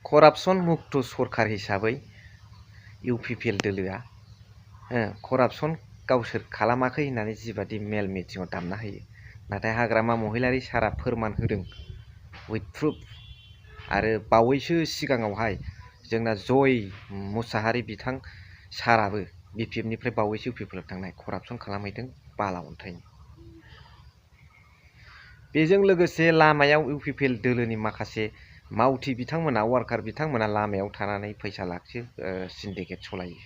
करापसन मुक्त सरकार हिसाबै इउपिपिएल दोलोआ करापसन गावसोर खालामाखै होननानै जिबादि मेल मिटिङाव दामना होयो, नाथाय हाग्रामा महिलारि सारा फोरमान होदों उइथ प्रुफ। आरो बावैसो सिगाङावहाय जोंना जय मुसाहारि बिथां साराबो बिपिएफनिफ्राय बावैसो इउपिपिएल थांनाय करापसन खालामहैदों बाला अन्थाइनि। बेजों लोगोसे लामायाव इउपिपिएल दोलोनि माखासे मावथि बिथांमोना वार्कार बिथांमोना लामायाव थानानै फैसा लाखियो, सिन्डिकेट सलायो।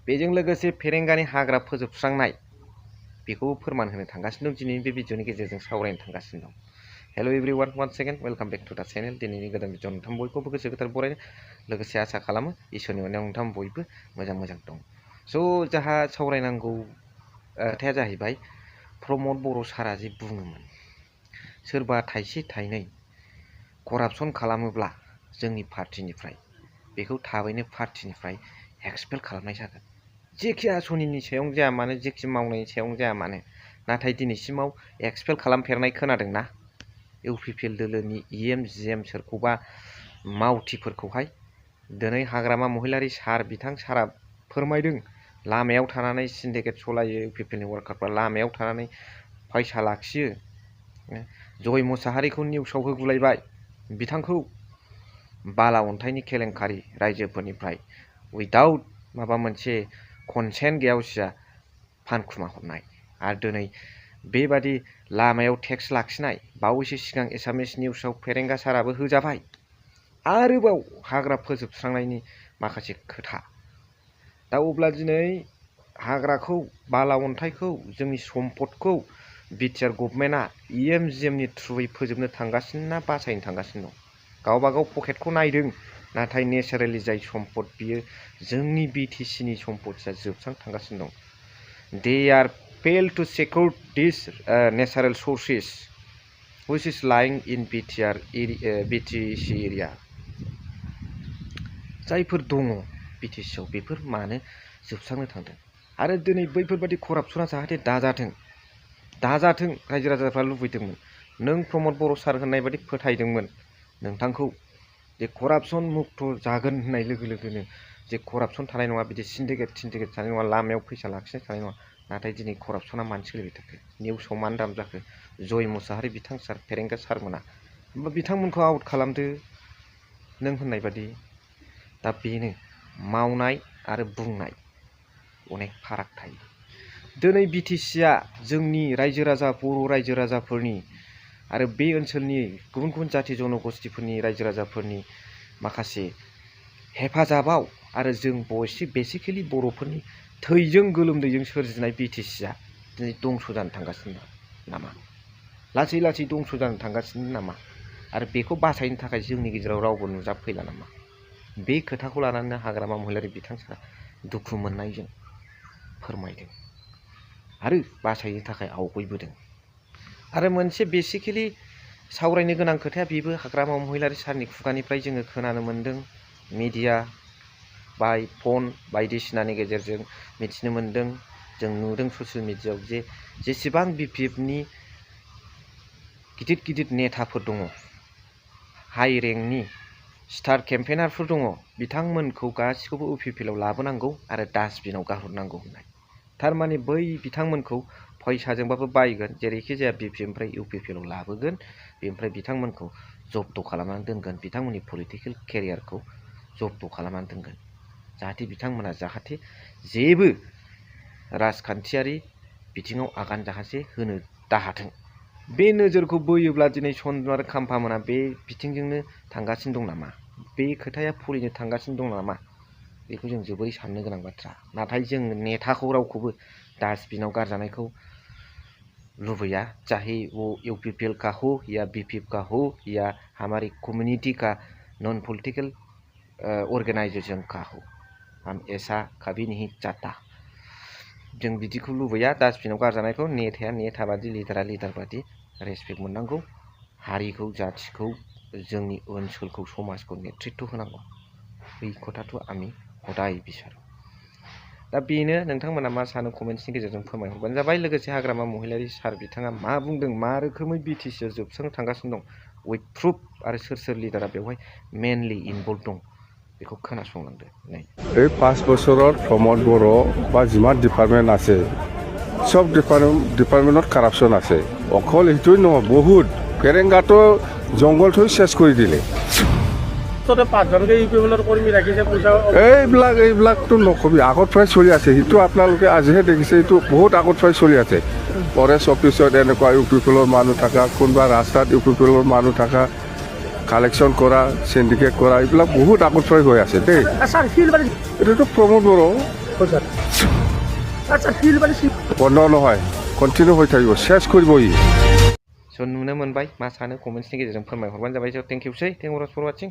बेजों लोगोसे फेरेंगानि हाग्रा फोजोबस्रांनाय बेखौबो फोरमान होनो थांगासिनो दं, दिनैनि बे भिडिअनि गेजेरजों सावरायनो थांगासिनो दं। Hello' everyone, one second welcome back to the channel. दिनैनि गोदान भिडिअ नोंथां बयखौबो गोसो गोथार बरायनो लोगोसे आसा खालामो इसोरनि अननायाव नोंथां बयबो मोजां दं। स' जोंहा सावरायनांगौ खोथाया जाहैबाय प्रमद बर' सारा जे बुङोमोन सोरबा थाइसे थाइनै करापसन खालामोब्ला जोंनि पार्टिनिफ्राय बेखौ थाबैनो पार्टिनिफ्राय एक्सपेल खालामनाय जागोन, जेखि आसनिनि सायावनो जाया मानो, जेखि मावनायनि सायावनो जाया मानो। नाथाय दिनैसिमाव एक्सपेल खालामफेरनाय खोनादोंना इउपिपिएल दोलोनि इएम जिएम सोरखौबा मावथिफोरखौहाय? दिनै हाग्रामा महिलारि सार बिथां सारा फोरमायदों लामायाव थानानै सिन्डिकेट सलायो, इउपिपिएलनि वार्कारफ्रा लामायाव थानानै फैसा लाखियो। जय मुसाहारिखौ निउसाव होगुलायबाय बिथांखौ बाला अन्थाइनि केलेंकारि रायजोफोरनिफ्राय उइदाउट माबा मोनसे कनसेन्ट गैयावसिया फानखुमा हरनाय। आरो दिनै बेबादि लामायाव टेक्स लाखिनाय बावैसो सिगां एसामिस निउसाव फेरेंगा साराबो होजाबाय। आरोबाव हाग्रा फोजोबस्रांनायनि माखासे खोथा। दा अब्ला दिनै हाग्राखौ बाला अन्थाइखौ जोंनि सम्पदखौ बिटिआर गभर्नमेन्टआ इएम जिएमनि थ्रुयै फोजोबनो थांगासिनो ना बासायनो थांगासिनो दं? गावबागाव पकेटखौ नायदों, नाथाय नेचारेलि जाय सम्पद बियो जोंनि बिटिसिनि सम्पदआ जोबस्रां थांगासिनो दं। They are fail to secure this natural sources which is lying in BTC area. जायफोर दङ बिटिसिआव बेफोर मानो जोबस्रांनो थांदों? आरो दिनै बैफोरबादि करापसना जाहाथे दाजाथों रायजो राजाफ्रा लुबैदोंमोन। नों प्रमद बर' सार होननाय बादि फोथायदोंमोन नोंथांखौ जे करापसन मुक्त जागोन होननाय लोगो लोगोनो जे करापसन थानाय नङा, बिदि सिन्डिकेट थानाय नङा, लामायाव फैसा लाखिनाय थानाय नङा। नाथाय दिनै करापसना मानो सोलिबाय थाखो? निउसाव मानो दाम जाखो? जय मुसाहारि बिथां सार फेरेंगा सारमोना बिथांमोनखौ आउट खालामदो नों होननाय बादि। दा बेनो मावनाय आरो बुंनाय अनेक फाराग थायो। दिनै बिटिसिआ जोंनि रायजो राजा बर' रायजो राजाफोरनि आरो बे ओनसोलनि गुबुन गुबुन जाथि जनगोष्ठीफोरनि रायजो राजाफोरनि माखासे हेफाजाबाव आरो जों बेसिकेलि बर'फोरनि थैजों गोलोमदैजों सोरजिनाय बिटिसिआ दिनै दंस' जानो थांगासिनो नामा? लासै लासै दंस' जानो थांगासिनो नामा? आरो बेखौ बासायनो थाखाय जोंनि गेजेराव रावबो नुजाफैला नामा? बे खोथाखौ लानानै हाग्रामा महिलारि बिथां सारा दुखु मोननायजों फोरमायदों आरो बासायनो थाखाय आवगायबोदों। आरो मोनसे बेसिकेलि सावरायनो गोनां खोथाया बेबो हाग्रामा महिलारि सारनि खुगानिफ्राय जोङो खोनानो मोन्दों, मिडिया बाय फन बायदिसिनानि गेजेरजों मिथिनो मोन्दों, जों नुदों ससियेल मिडियायाव जे जेसेबां बिपिएफनि गिदिर गिदिर नेताफोर दङ, हाइ रेंकनि स्टार केम्पेनारफोर दङ, बिथांमोनखौ गासिखौबो इउपिपिएलआव लाबोनांगौ आरो डास्टबिनाव गारहरनांगौ होननाय। थारमाने बै बिथांमोनखौ फैसाजोंबाबो बायगोन, जेरैखि जाया बिपिएफनिफ्राय इउपिपिएलआव लाबोगोन, बेनिफ्राय बिथांमोनखौ जब्द खालामनानै दोनगोन, बिथांमोननि पलिटिकेल केरियारखौ जब्द खालामनानै दोनगोन, जाहाथे बिथांमोना जेबो राजखान्थियारि बिथिङाव आगान होनो दाहाथों। बे नोजोरखौ बोयोब्ला दिनै सन्दन आरो खाम्फा मोना बे बिथिंजोंनो थांगासिनो दं नामा? बे खोथाया फलिनो थांगासिनो दं नामा? बेखौ जों जोबोरै साननो गोनां बाथ्रा। नाथाय जों नेताखौ रावखौबो डास्टबिनाव गारजानायखौ लुबैया, चाहे वो यूपीपीएल का हो या बीपीएफ का हो या हमारी कम्युनिटी का नॉन पॉलिटिकल ऑर्गेनाइजेशन का हो, हम ऐसा कभी नहीं चाहता। जों बिदिखौ लुबैया, डास्टबिनाव गारजानायखौ। नेताया नेता बादि, लिडारा लिडार बादि रेसपेक्ट मोननांगौ, हारिखौ जाथिखौ जोंनि ओनसोलखौ समाजखौ नेतृत्व होनांगौ। बै खोथाथ' आंनि हदाय बिसार। दा बेनो, नोंथांमोना मा सानो कमेन्ट्सनि गेजेरजों फोरमायहरबानो जाबाय। लोगोसे हाग्रामा महिलारि सार बिथाङा मा बुंदों, मा रोखोमै बिटिसिआव जोबस्रांनो थांगासिनो दं, उइथ प्रुफ आरो सोर लिडारा बेवहाय मेनलि इनभल्भ दं बेखौ खोनासंलांदो नै এই 5 বছৰত প্ৰমোদ বড়ো বা যিমান ডিপাৰ্টমেণ্ট আছে সব ডিপাৰ্টমেণ্টত কাৰাপশ্যন আছে অকল এইটোই নহয় বহুত কেৰেংগাটো জংঘল থৈ চেছ কৰি দিলে এইবিলাকতো নকবি আগত পৰাই চলি আছে সেইটো আপোনালোকে আজিহে দেখিছে এইটো বহুত আগত পৰাই চলি আছে ফৰেষ্ট অফিচত এনেকুৱা ইউ পি পি এলৰ মানুহ থকা কোনোবা ৰাস্তাত ইউ পি পি এলৰ মানুহ থকা কালেকশ্যন কৰা চিণ্ডিকেট কৰা এইবিলাক বহুত আগত পৰাই হৈ আছে দেই এইটোতো প্ৰমোদ বড়ো বন্ধ নহয় কণ্টিনিউ হৈ থাকিব চেছ কৰিব ই स' नुनो मोनबाय मा सानो कमेन्ट्सनि गेजेरजों फोरमायहरबानो जाबाय स' थेंक इउसै थेंक इउ फर वाचिं